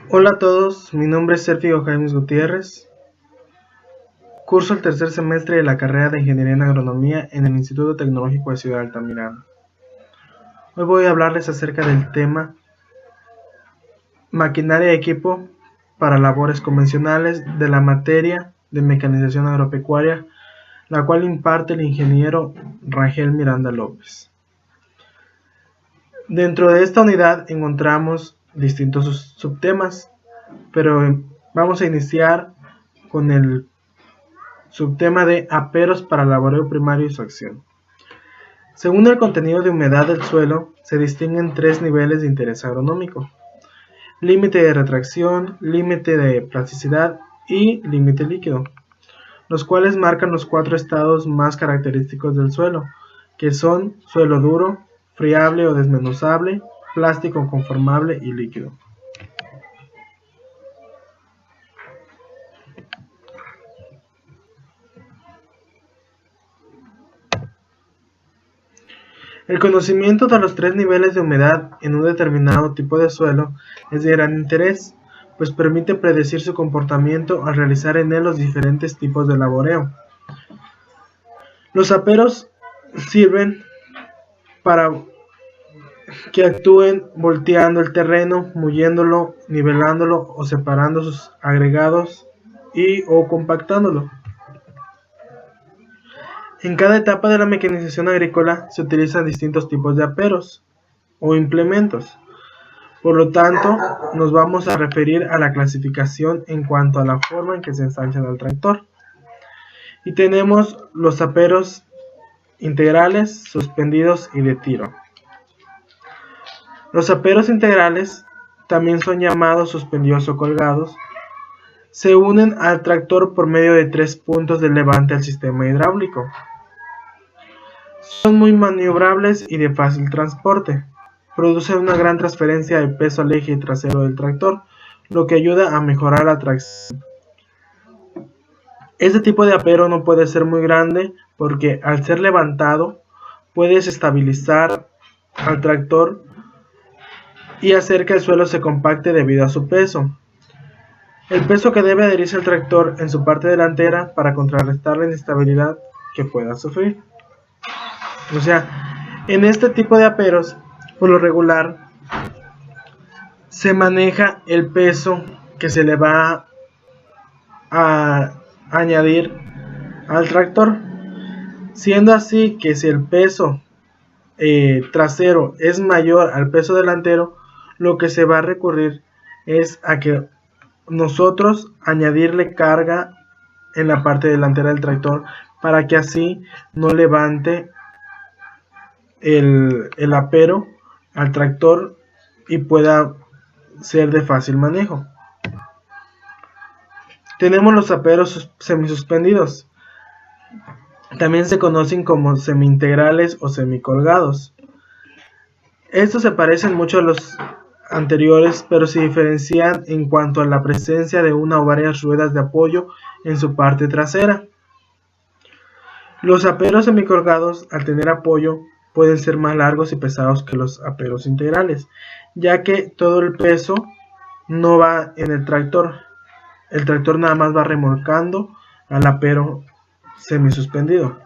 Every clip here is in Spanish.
Hola a todos, mi nombre es Sergio Jaimes Gutiérrez, curso el tercer semestre de la carrera de Ingeniería en Agronomía en el Instituto Tecnológico de Ciudad Altamirano. Hoy voy a hablarles acerca del tema maquinaria y equipo para labores convencionales de la materia de mecanización agropecuaria, la cual imparte el ingeniero Rangel Miranda López. Dentro de esta unidad encontramos distintos subtemas, pero vamos a iniciar con el subtema de aperos para laboreo primario y su acción. Según el contenido de humedad del suelo, se distinguen tres niveles de interés agronómico: límite de retracción, límite de plasticidad y límite líquido, los cuales marcan los cuatro estados más característicos del suelo, que son suelo duro, friable o desmenuzable, plástico conformable y líquido. El conocimiento de los tres niveles de humedad en un determinado tipo de suelo es de gran interés, pues permite predecir su comportamiento al realizar en él los diferentes tipos de laboreo. Los aperos sirven para que actúen volteando el terreno, mulliéndolo, nivelándolo o separando sus agregados o compactándolo. En cada etapa de la mecanización agrícola se utilizan distintos tipos de aperos o implementos. Por lo tanto, nos vamos a referir a la clasificación en cuanto a la forma en que se ensanchan al tractor. Y tenemos los aperos integrales, suspendidos y de tiro. Los aperos integrales, también son llamados suspendidos o colgados, se unen al tractor por medio de tres puntos de levante al sistema hidráulico. Son muy maniobrables y de fácil transporte. Producen una gran transferencia de peso al eje trasero del tractor, lo que ayuda a mejorar la tracción. Este tipo de apero no puede ser muy grande porque al ser levantado puedes estabilizar al tractor y hacer que el suelo se compacte debido a su peso. El peso que debe adherirse al tractor en su parte delantera para contrarrestar la inestabilidad que pueda sufrir. O sea, en este tipo de aperos, por lo regular, se maneja el peso que se le va a añadir al tractor, siendo así que si el peso trasero es mayor al peso delantero, lo que se va a recurrir es a que nosotros añadirle carga en la parte delantera del tractor para que así no levante el apero al tractor y pueda ser de fácil manejo. Tenemos los aperos semisuspendidos. También se conocen como semi-integrales o semicolgados. Estos se parecen mucho a los anteriores, pero se diferencian en cuanto a la presencia de una o varias ruedas de apoyo en su parte trasera. Los aperos semicolgados, al tener apoyo, pueden ser más largos y pesados que los aperos integrales, ya que todo el peso no va en el tractor nada más va remolcando al apero semisuspendido.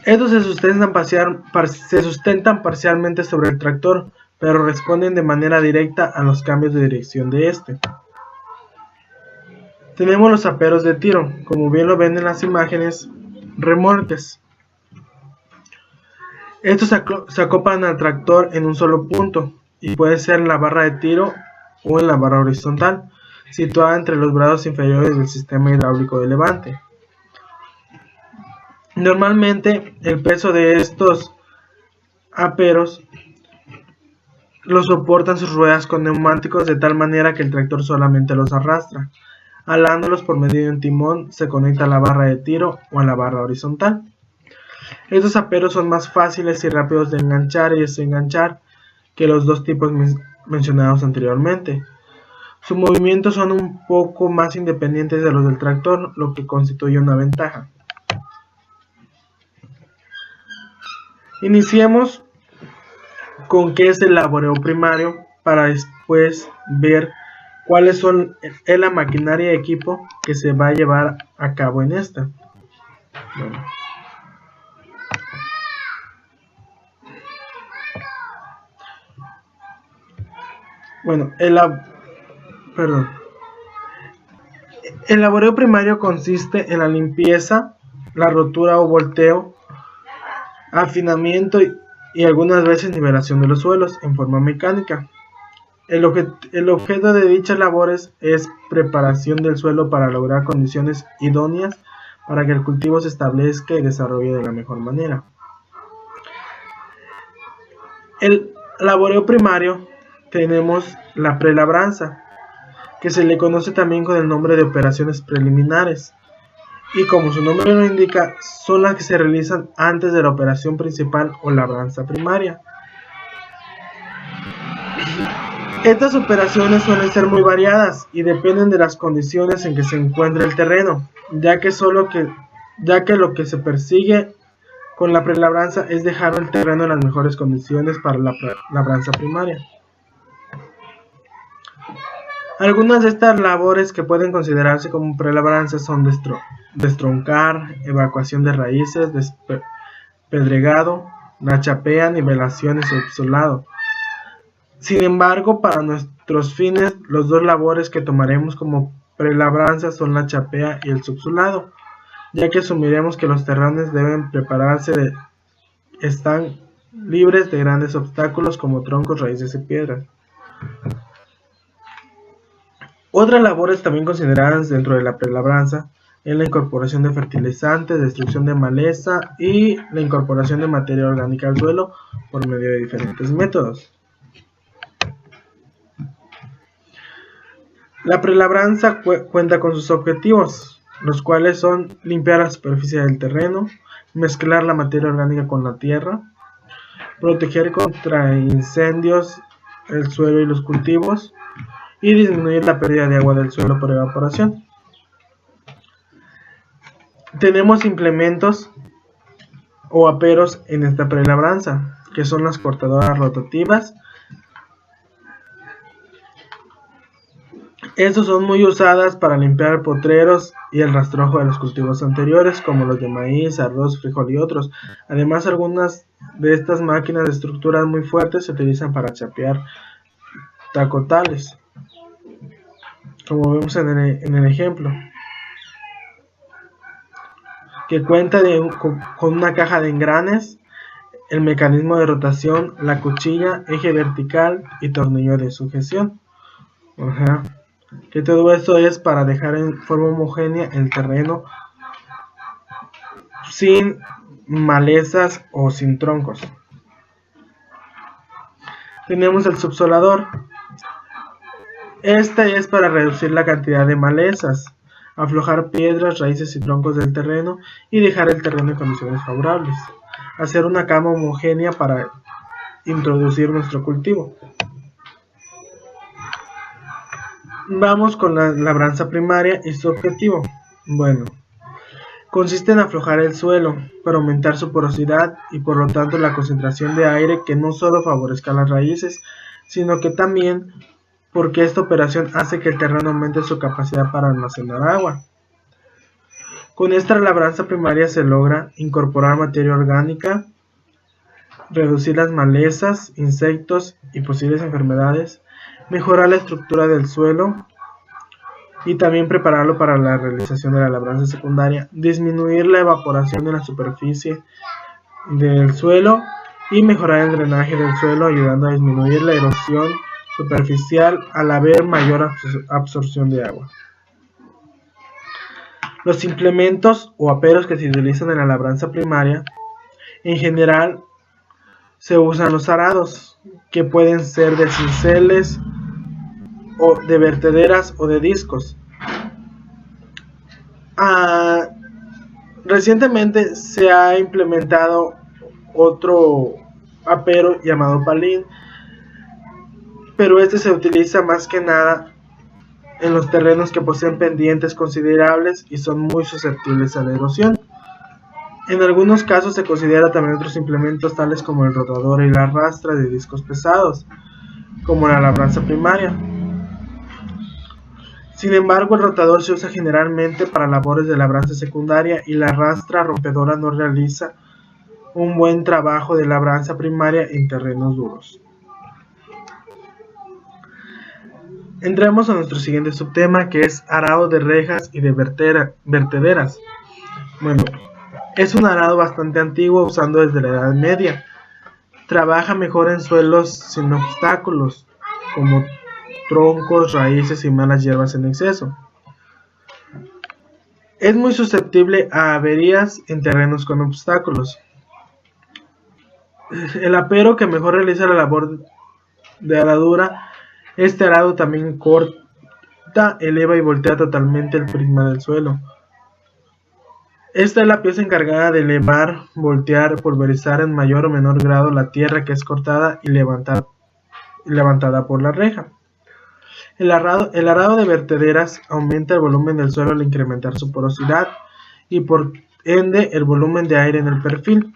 Estos se sustentan parcialmente sobre el tractor, pero responden de manera directa a los cambios de dirección de este. Tenemos los aperos de tiro, como bien lo ven en las imágenes, remolques. Estos se acoplan al tractor en un solo punto, y puede ser en la barra de tiro o en la barra horizontal, situada entre los brazos inferiores del sistema hidráulico de levante. Normalmente el peso de estos aperos lo soportan sus ruedas con neumáticos de tal manera que el tractor solamente los arrastra. Alándolos por medio de un timón se conecta a la barra de tiro o a la barra horizontal. Estos aperos son más fáciles y rápidos de enganchar y desenganchar que los dos tipos mencionados anteriormente. Sus movimientos son un poco más independientes de los del tractor, lo que constituye una ventaja. Iniciemos con qué es el laboreo primario para después ver cuáles son la maquinaria y equipo que se va a llevar a cabo en esta. El laboreo primario consiste en la limpieza, la rotura o volteo, afinamiento y algunas veces nivelación de los suelos en forma mecánica. El objeto de dichas labores es preparación del suelo para lograr condiciones idóneas para que el cultivo se establezca y desarrolle de la mejor manera. El laboreo primario tenemos la prelabranza, que se le conoce también con el nombre de operaciones preliminares, y como su nombre lo indica, son las que se realizan antes de la operación principal o labranza primaria. Estas operaciones suelen ser muy variadas y dependen de las condiciones en que se encuentra el terreno, ya que lo que se persigue con la prelabranza es dejar el terreno en las mejores condiciones para la labranza primaria. Algunas de estas labores que pueden considerarse como prelabranza son destroncar, evacuación de raíces, despedregado, la chapea, nivelación y subsolado. Sin embargo, para nuestros fines, los dos labores que tomaremos como prelabranza son la chapea y el subsolado, ya que asumiremos que los terrenos deben prepararse están libres de grandes obstáculos como troncos, raíces y piedras. Otras labores también consideradas dentro de la prelabranza es la incorporación de fertilizantes, destrucción de maleza y la incorporación de materia orgánica al suelo por medio de diferentes métodos. La prelabranza cuenta con sus objetivos, los cuales son limpiar la superficie del terreno, mezclar la materia orgánica con la tierra, proteger contra incendios el suelo y los cultivos, y disminuir la pérdida de agua del suelo por evaporación. Tenemos implementos o aperos en esta prelabranza, que son las cortadoras rotativas. Estos son muy usadas para limpiar potreros y el rastrojo de los cultivos anteriores, como los de maíz, arroz, frijol y otros. Además, algunas de estas máquinas de estructuras muy fuertes se utilizan para chapear tacotales, como vemos en el ejemplo, que cuenta con una caja de engranes, el mecanismo de rotación, la cuchilla, eje vertical y tornillo de sujeción. Que todo esto es para dejar en forma homogénea el terreno sin malezas o sin troncos. Tenemos el subsolador. Este es para reducir la cantidad de malezas, aflojar piedras, raíces y troncos del terreno y dejar el terreno en condiciones favorables. Hacer una cama homogénea para introducir nuestro cultivo. Vamos con la labranza primaria y su objetivo. Consiste en aflojar el suelo para aumentar su porosidad y por lo tanto la concentración de aire, que no solo favorezca las raíces, sino que también porque esta operación hace que el terreno aumente su capacidad para almacenar agua. Con esta labranza primaria se logra incorporar materia orgánica, reducir las malezas, insectos y posibles enfermedades, mejorar la estructura del suelo y también prepararlo para la realización de la labranza secundaria, disminuir la evaporación de la superficie del suelo y mejorar el drenaje del suelo, ayudando a disminuir la erosión superficial al haber mayor absorción de agua. Los implementos o aperos que se utilizan en la labranza primaria, en general se usan los arados, que pueden ser de cinceles o de vertederas o de discos. Recientemente se ha implementado otro apero llamado palín, pero este se utiliza más que nada en los terrenos que poseen pendientes considerables y son muy susceptibles a la erosión. En algunos casos se considera también otros implementos tales como el rotador y la rastra de discos pesados. como la labranza primaria. Sin embargo, el rotador se usa generalmente para labores de labranza secundaria y la rastra rompedora no realiza un buen trabajo de labranza primaria en terrenos duros. Entremos a nuestro siguiente subtema, que es arado de rejas y de vertederas. Bueno, es un arado bastante antiguo, usando desde la Edad Media. Trabaja mejor en suelos sin obstáculos, como troncos, raíces y malas hierbas en exceso. Es muy susceptible a averías en terrenos con obstáculos. El apero que mejor realiza la labor de aradura, este arado también corta, eleva y voltea totalmente el prisma del suelo. Esta es la pieza encargada de elevar, voltear, pulverizar en mayor o menor grado la tierra que es cortada y levantada por la reja. El arado de vertederas aumenta el volumen del suelo al incrementar su porosidad y por ende el volumen de aire en el perfil,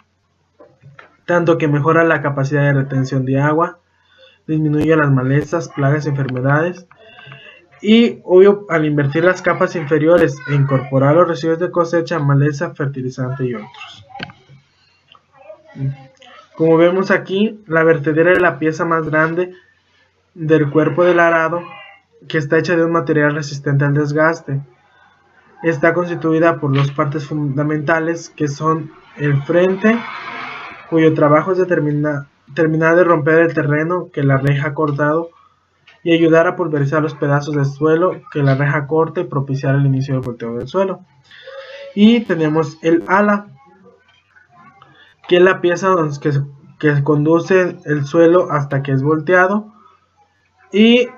tanto que mejora la capacidad de retención de agua, disminuye las malezas, plagas y enfermedades, y obvio, al invertir las capas inferiores e incorporar los residuos de cosecha, maleza, fertilizante y otros. Como vemos aquí, la vertedera es la pieza más grande del cuerpo del arado, que está hecha de un material resistente al desgaste. Está constituida por dos partes fundamentales, que son el frente, cuyo trabajo es terminar de romper el terreno que la reja ha cortado y ayudar a pulverizar los pedazos de suelo que la reja corta y propiciar el inicio del volteo del suelo. Y tenemos el ala, que es la pieza que conduce el suelo hasta que es volteado, y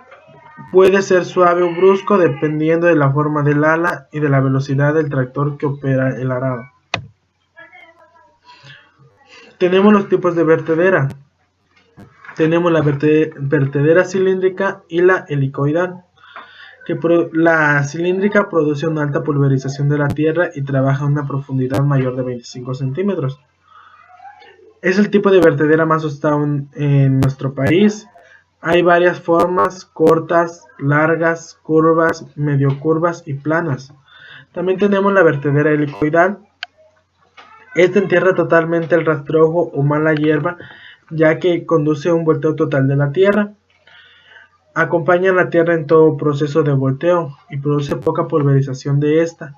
puede ser suave o brusco dependiendo de la forma del ala y de la velocidad del tractor que opera el arado. Tenemos los tipos de vertedera. Tenemos la vertedera cilíndrica y la helicoidal. La cilíndrica produce una alta pulverización de la tierra y trabaja a una profundidad mayor de 25 centímetros. Es el tipo de vertedera más usado en nuestro país. Hay varias formas: cortas, largas, curvas, medio curvas y planas. También tenemos la vertedera helicoidal. Esta entierra totalmente el rastrojo o mala hierba, ya que conduce a un volteo total de la tierra. Acompaña a la tierra en todo proceso de volteo y produce poca pulverización de esta,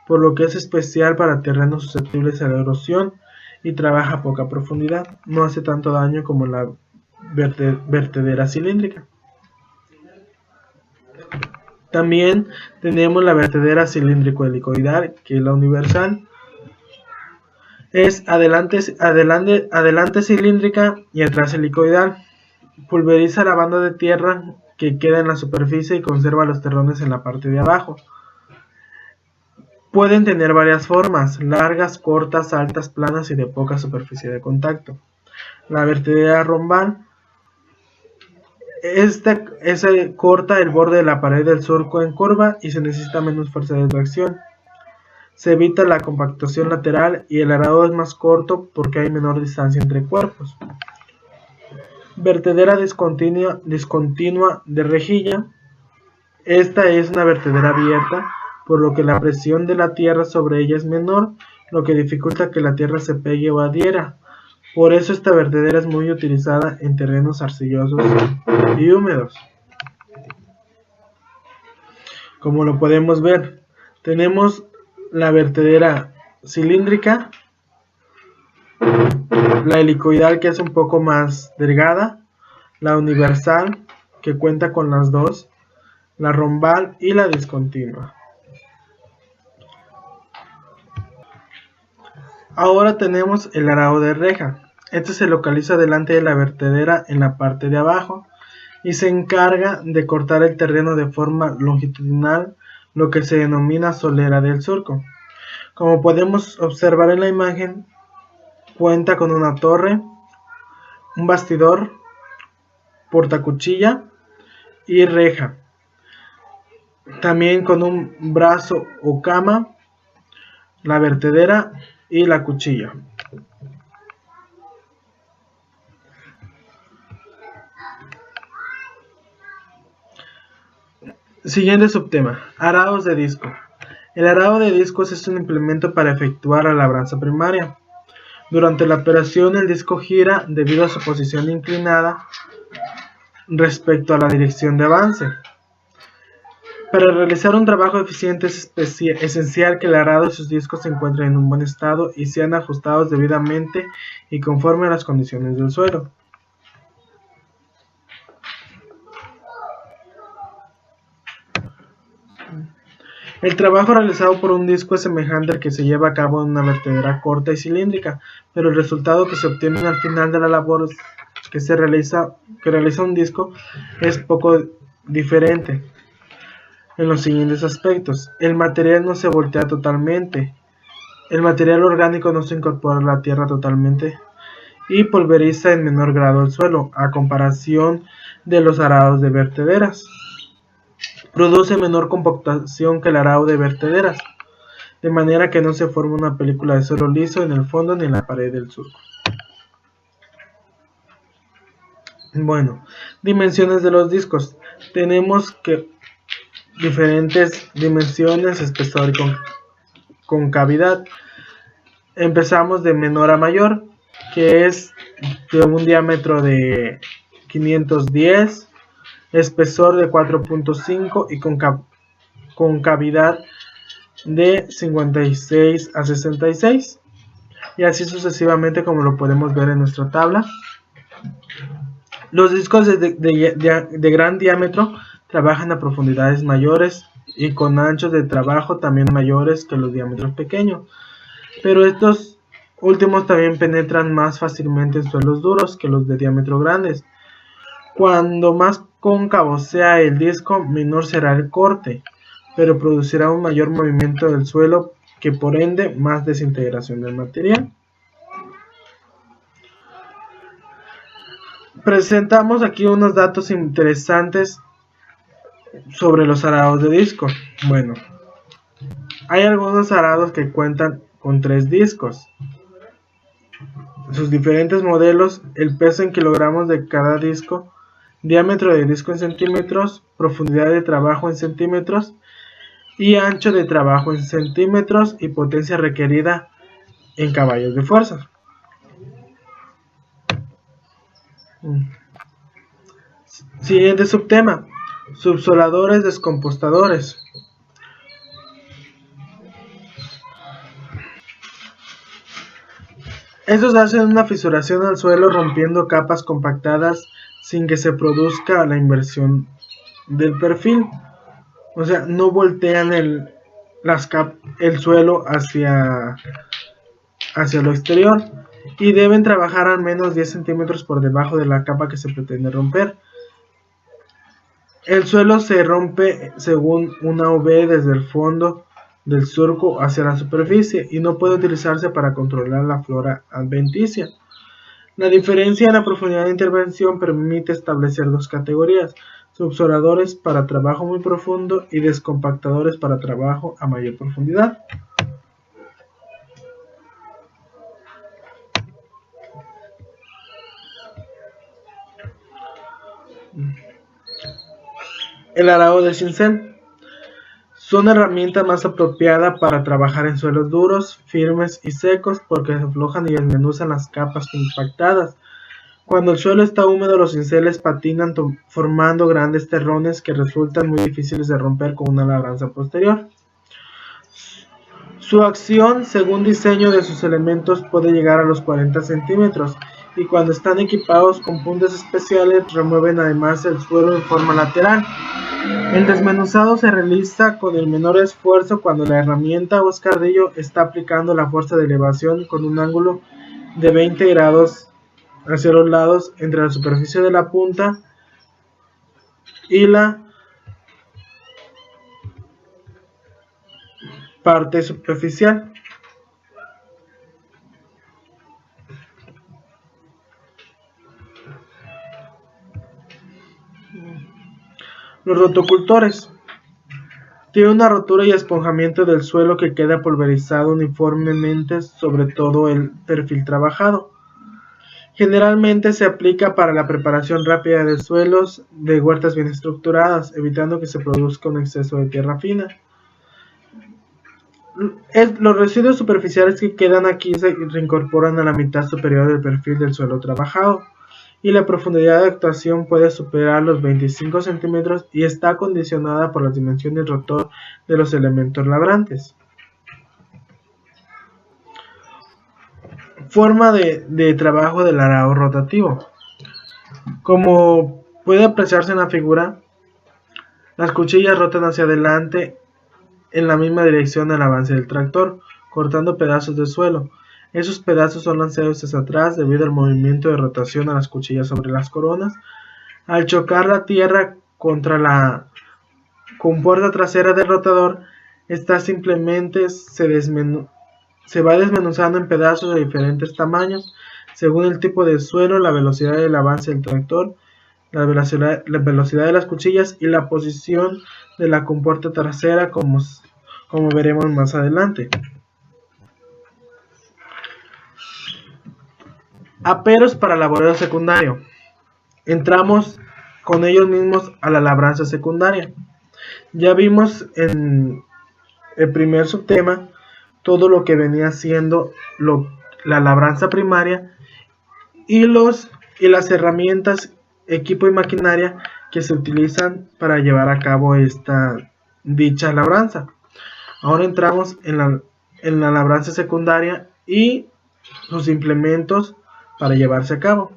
por lo que es especial para terrenos susceptibles a la erosión y trabaja a poca profundidad. No hace tanto daño como la vertedera cilíndrica. También tenemos la vertedera cilíndrico-helicoidal, que es la universal. Es adelante cilíndrica y atrás helicoidal. Pulveriza la banda de tierra que queda en la superficie y conserva los terrones en la parte de abajo. Pueden tener varias formas: largas, cortas, altas, planas y de poca superficie de contacto. La vertedera rombal, esta corta el borde de la pared del surco en curva y se necesita menos fuerza de tracción. Se evita la compactación lateral y el arado es más corto porque hay menor distancia entre cuerpos. Vertedera discontinua de rejilla. Esta es una vertedera abierta, por lo que la presión de la tierra sobre ella es menor, lo que dificulta que la tierra se pegue o adhiera. Por eso esta vertedera es muy utilizada en terrenos arcillosos y húmedos. Como lo podemos ver, tenemos la vertedera cilíndrica, la helicoidal, que es un poco más delgada, la universal, que cuenta con las dos, la rombal y la discontinua. Ahora tenemos el arado de reja. Este se localiza delante de la vertedera en la parte de abajo y se encarga de cortar el terreno de forma longitudinal, lo que se denomina solera del surco. Como podemos observar en la imagen, cuenta con una torre, un bastidor, portacuchilla y reja. También con un brazo o cama, la vertedera y la cuchilla. Siguiente subtema, arados de disco. El arado de discos es un implemento para efectuar la labranza primaria. Durante la operación el disco gira debido a su posición inclinada respecto a la dirección de avance. Para realizar un trabajo eficiente es esencial que el arado y sus discos se encuentren en un buen estado y sean ajustados debidamente y conforme a las condiciones del suelo. El trabajo realizado por un disco es semejante al que se lleva a cabo en una vertedera corta y cilíndrica, pero el resultado que se obtiene al final de la labor que realiza un disco es poco diferente en los siguientes aspectos. El material no se voltea totalmente, el material orgánico no se incorpora a la tierra totalmente y pulveriza en menor grado el suelo, a comparación de los arados de vertederas. Produce menor compactación que el arado de vertederas, de manera que no se forma una película de suelo liso en el fondo ni en la pared del surco. Bueno, dimensiones de los discos. Tenemos que diferentes dimensiones, espesor y concavidad. Empezamos de menor a mayor, que es de un diámetro de 510, espesor de 4.5 y concavidad de 56 a 66, y así sucesivamente, como lo podemos ver en nuestra tabla. Los discos de gran diámetro trabajan a profundidades mayores y con anchos de trabajo también mayores que los diámetros pequeños, pero estos últimos también penetran más fácilmente en suelos duros que los de diámetro grandes. Cuando más cóncavo sea el disco, menor será el corte, pero producirá un mayor movimiento del suelo, que por ende más desintegración del material. Presentamos aquí unos datos interesantes sobre los arados de disco. Bueno, hay algunos arados que cuentan con 3 discos. Sus diferentes modelos, el peso en kilogramos de cada disco, diámetro de disco en centímetros, profundidad de trabajo en centímetros y ancho de trabajo en centímetros y potencia requerida en caballos de fuerza. Siguiente subtema, subsoladores descompostadores. Estos hacen una fisuración al suelo rompiendo capas compactadas sin que se produzca la inversión del perfil. O sea, no voltean el suelo hacia lo exterior y deben trabajar al menos 10 centímetros por debajo de la capa que se pretende romper. El suelo se rompe según una V desde el fondo del surco hacia la superficie y no puede utilizarse para controlar la flora adventicia. La diferencia en la profundidad de intervención permite establecer 2 categorías: subsoladores para trabajo muy profundo y descompactadores para trabajo a mayor profundidad. El arado de cincel. Son herramienta más apropiada para trabajar en suelos duros, firmes y secos porque aflojan y desmenuzan las capas compactadas. Cuando el suelo está húmedo, los cinceles patinan formando grandes terrones que resultan muy difíciles de romper con una labranza posterior. Su acción, según diseño de sus elementos, puede llegar a los 40 centímetros y cuando están equipados con puntas especiales remueven además el suelo en forma lateral. El desmenuzado se realiza con el menor esfuerzo cuando la herramienta o escardillo está aplicando la fuerza de elevación con un ángulo de 20 grados hacia los lados entre la superficie de la punta y la parte superficial. Los rotocultores. Tiene una rotura y esponjamiento del suelo que queda pulverizado uniformemente sobre todo el perfil trabajado. Generalmente se aplica para la preparación rápida de suelos de huertas bien estructuradas, evitando que se produzca un exceso de tierra fina. Los residuos superficiales que quedan aquí se reincorporan a la mitad superior del perfil del suelo trabajado, y la profundidad de actuación puede superar los 25 centímetros y está condicionada por las dimensiones rotor de los elementos labrantes. Forma de trabajo del arado rotativo. Como puede apreciarse en la figura, las cuchillas rotan hacia adelante en la misma dirección del avance del tractor, cortando pedazos de suelo. Esos pedazos son lanzados hacia atrás debido al movimiento de rotación a las cuchillas sobre las coronas. Al chocar la tierra contra la compuerta trasera del rotador, esta simplemente se va desmenuzando en pedazos de diferentes tamaños según el tipo de suelo, la velocidad del avance del tractor, la velocidad de las cuchillas y la posición de la compuerta trasera, como veremos más adelante. Aperos para laboreo secundario. Entramos con ellos mismos a la labranza secundaria. Ya vimos en el primer subtema todo lo que venía siendo la labranza primaria y las herramientas, equipo y maquinaria que se utilizan para llevar a cabo dicha labranza. Ahora entramos en la labranza secundaria y sus implementos para llevarse a cabo.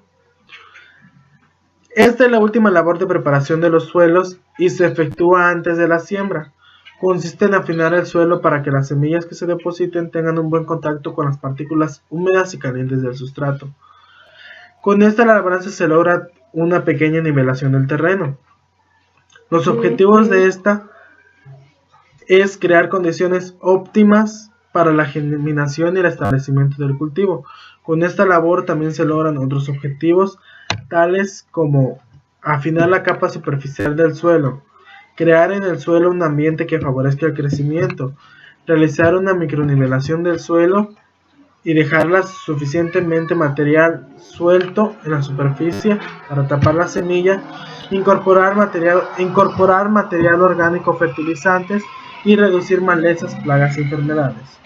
Esta es la última labor de preparación de los suelos y se efectúa antes de la siembra. Consiste en afinar el suelo para que las semillas que se depositen tengan un buen contacto con las partículas húmedas y calientes del sustrato. Con esta labranza se logra una pequeña nivelación del terreno. Los objetivos de esta es crear condiciones óptimas para la germinación y el establecimiento del cultivo. Con esta labor también se logran otros objetivos, tales como afinar la capa superficial del suelo, crear en el suelo un ambiente que favorezca el crecimiento, realizar una micronivelación del suelo y dejarla suficientemente material suelto en la superficie para tapar la semilla, incorporar material orgánico, fertilizantes y reducir malezas, plagas y enfermedades.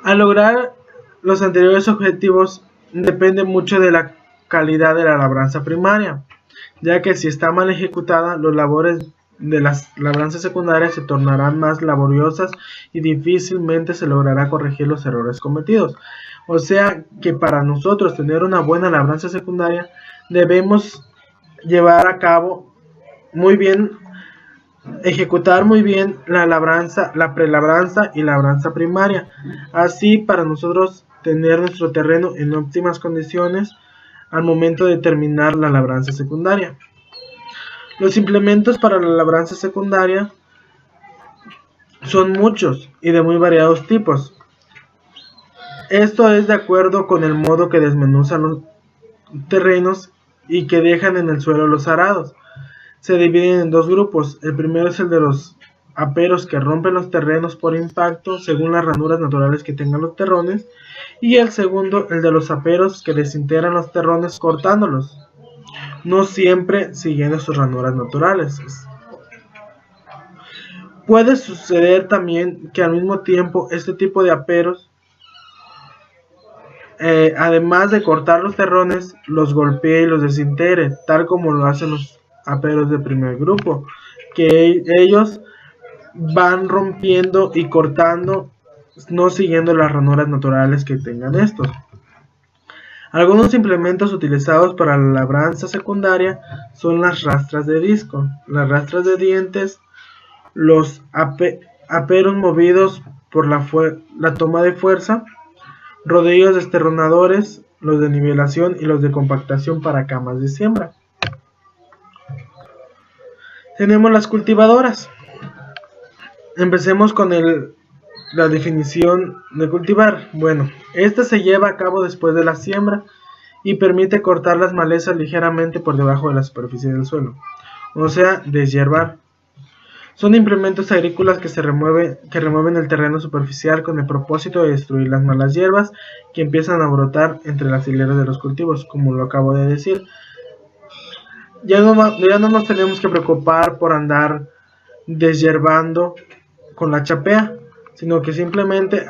Al lograr los anteriores objetivos depende mucho de la calidad de la labranza primaria, ya que si está mal ejecutada, los labores de las labranzas secundarias se tornarán más laboriosas y difícilmente se logrará corregir los errores cometidos. O sea que para nosotros tener una buena labranza secundaria debemos llevar a cabo muy bien, ejecutar muy bien la labranza, la prelabranza y labranza primaria. Así para nosotros tener nuestro terreno en óptimas condiciones al momento de terminar la labranza secundaria. Los implementos para la labranza secundaria son muchos y de muy variados tipos. Esto es de acuerdo con el modo que desmenuzan los terrenos y que dejan en el suelo los arados. Se dividen en dos grupos. El primero es el de los aperos que rompen los terrenos por impacto según las ranuras naturales que tengan los terrones, y el segundo, el de los aperos que desintegran los terrones cortándolos, no siempre siguiendo sus ranuras naturales. Puede suceder también que al mismo tiempo este tipo de aperos, además de cortar los terrones, los golpee y los desintegre, tal como lo hacen los aperos del primer grupo, que ellos van rompiendo y cortando, no siguiendo las ranuras naturales que tengan estos. Algunos implementos utilizados para la labranza secundaria son las rastras de disco, las rastras de dientes, los aperos movidos por la toma de fuerza, rodillos desterronadores, los de nivelación y los de compactación para camas de siembra. Tenemos las cultivadoras. Empecemos con la definición de cultivar. Bueno, esta se lleva a cabo después de la siembra y permite cortar las malezas ligeramente por debajo de la superficie del suelo, o sea, deshiervar. Son implementos agrícolas que remueven el terreno superficial con el propósito de destruir las malas hierbas que empiezan a brotar entre las hileras de los cultivos, como lo acabo de decir. Ya no nos tenemos que preocupar por andar deshierbando con la chapea, sino que simplemente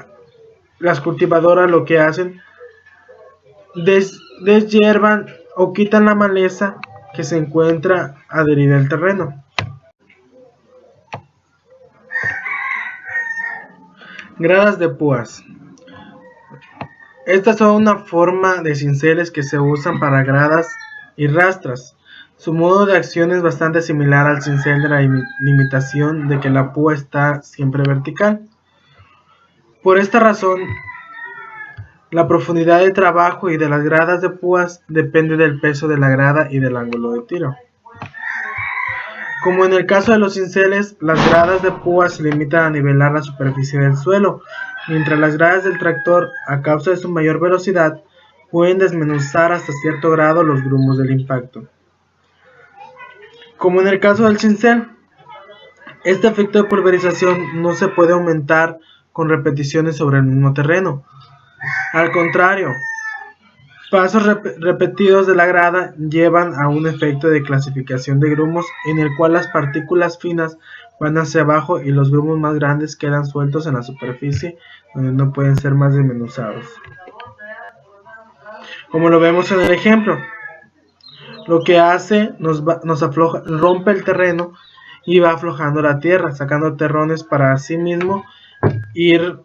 las cultivadoras lo que hacen deshiervan o quitan la maleza que se encuentra adherida al terreno. Gradas de púas. Estas son una forma de cinceles que se usan para gradas y rastras. Su modo de acción es bastante similar al cincel de la limitación de que la púa está siempre vertical. Por esta razón, la profundidad de trabajo y de las gradas de púas depende del peso de la grada y del ángulo de tiro. Como en el caso de los cinceles, las gradas de púas se limitan a nivelar la superficie del suelo, mientras las gradas del tractor, a causa de su mayor velocidad, pueden desmenuzar hasta cierto grado los grumos del impacto. Como en el caso del cincel, este efecto de pulverización no se puede aumentar con repeticiones sobre el mismo terreno. Al contrario, pasos repetidos de la grada llevan a un efecto de clasificación de grumos en el cual las partículas finas van hacia abajo y los grumos más grandes quedan sueltos en la superficie donde no pueden ser más desmenuzados. Como lo vemos en el ejemplo, lo que hace nos afloja, rompe el terreno y va aflojando la tierra, sacando terrones para sí mismo ir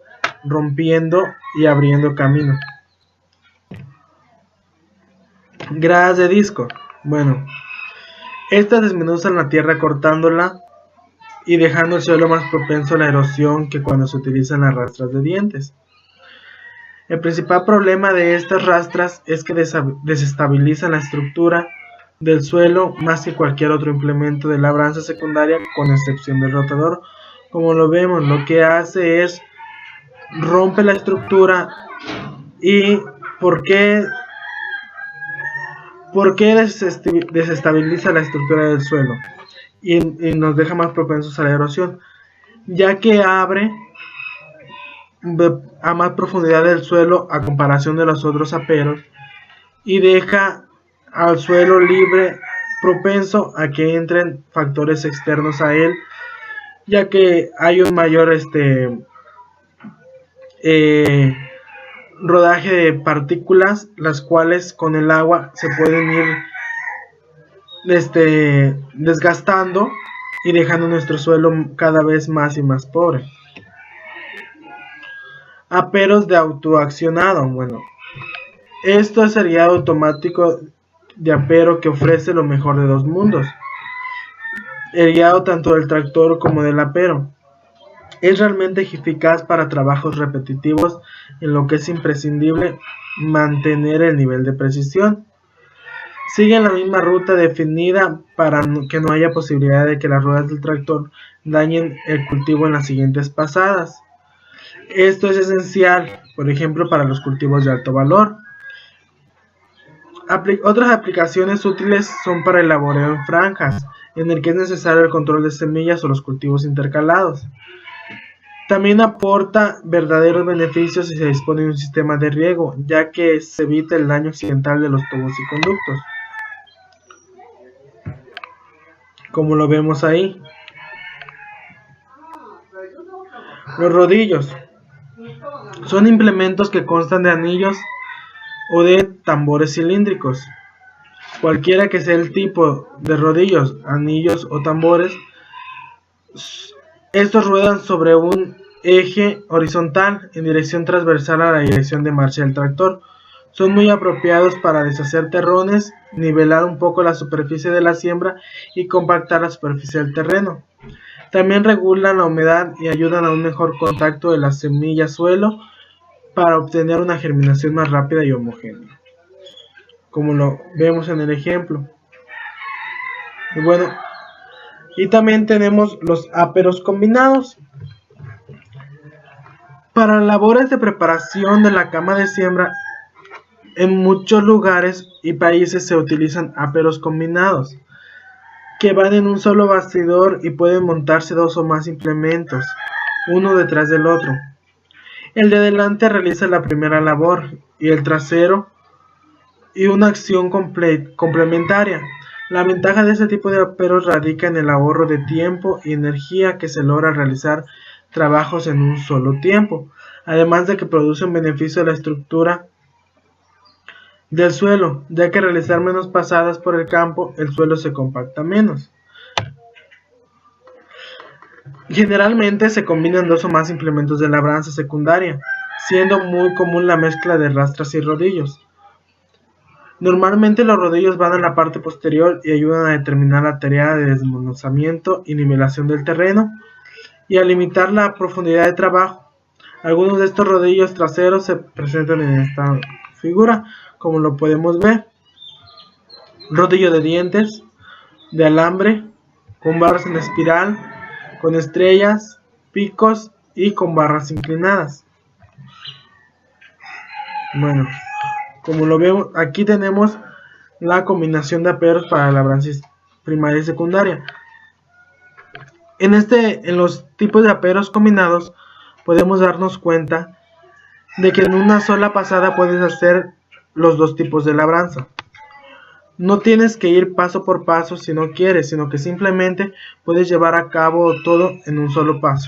rompiendo y abriendo camino. Gradas de disco. Bueno, estas desmenuzan la tierra cortándola y dejando el suelo más propenso a la erosión que cuando se utilizan las rastras de dientes. El principal problema de estas rastras es que desestabilizan la estructura del suelo más que cualquier otro implemento de labranza secundaria, con excepción del rotador. Como lo vemos, lo que hace es rompe la estructura. ¿Y por qué desestabiliza la estructura del suelo? Y nos deja más propensos a la erosión, ya que abre a más profundidad del suelo a comparación de los otros aperos y deja al suelo libre, propenso a que entren factores externos a él, ya que hay un mayor rodaje de partículas, las cuales con el agua se pueden ir desgastando y dejando nuestro suelo cada vez más y más pobre. Aperos de autoaccionado. Bueno, esto sería automático de apero que ofrece lo mejor de dos mundos, el guiado tanto del tractor como del apero. Es realmente eficaz para trabajos repetitivos, en lo que es imprescindible mantener el nivel de precisión. Siguen la misma ruta definida para que no haya posibilidad de que las ruedas del tractor dañen el cultivo en las siguientes pasadas. Esto es esencial, por ejemplo, para los cultivos de alto valor. Otras aplicaciones útiles son para el laboreo en franjas, en el que es necesario el control de semillas o los cultivos intercalados. También aporta verdaderos beneficios si se dispone de un sistema de riego, ya que se evita el daño accidental de los tubos y conductos, como lo vemos ahí. Los rodillos son implementos que constan de anillos o de tambores cilíndricos. Cualquiera que sea el tipo de rodillos, anillos o tambores, estos ruedan sobre un eje horizontal en dirección transversal a la dirección de marcha del tractor. Son muy apropiados para deshacer terrones, nivelar un poco la superficie de la siembra y compactar la superficie del terreno. También regulan la humedad y ayudan a un mejor contacto de la semilla-suelo para obtener una germinación más rápida y homogénea, como lo vemos en el ejemplo. Y bueno, y también tenemos los aperos combinados. Para labores de preparación de la cama de siembra, en muchos lugares y países se utilizan aperos combinados, que van en un solo bastidor y pueden montarse dos o más implementos, uno detrás del otro. El de adelante realiza la primera labor y el trasero y una acción complementaria. La ventaja de este tipo de aperos radica en el ahorro de tiempo y energía que se logra al realizar trabajos en un solo tiempo, además de que produce un beneficio a la estructura del suelo, ya que al realizar menos pasadas por el campo, el suelo se compacta menos. Generalmente se combinan dos o más implementos de labranza secundaria, siendo muy común la mezcla de rastras y rodillos. Normalmente los rodillos van en la parte posterior y ayudan a determinar la tarea de desmenuzamiento y nivelación del terreno y a limitar la profundidad de trabajo. Algunos de estos rodillos traseros se presentan en esta figura, como lo podemos ver. Rodillo de dientes, de alambre, con barras en espiral, con estrellas, picos y con barras inclinadas. Bueno, como lo vemos, aquí tenemos la combinación de aperos para la labranza primaria y secundaria. En los tipos de aperos combinados podemos darnos cuenta de que en una sola pasada puedes hacer los dos tipos de labranza. No tienes que ir paso por paso si no quieres, sino que simplemente puedes llevar a cabo todo en un solo paso.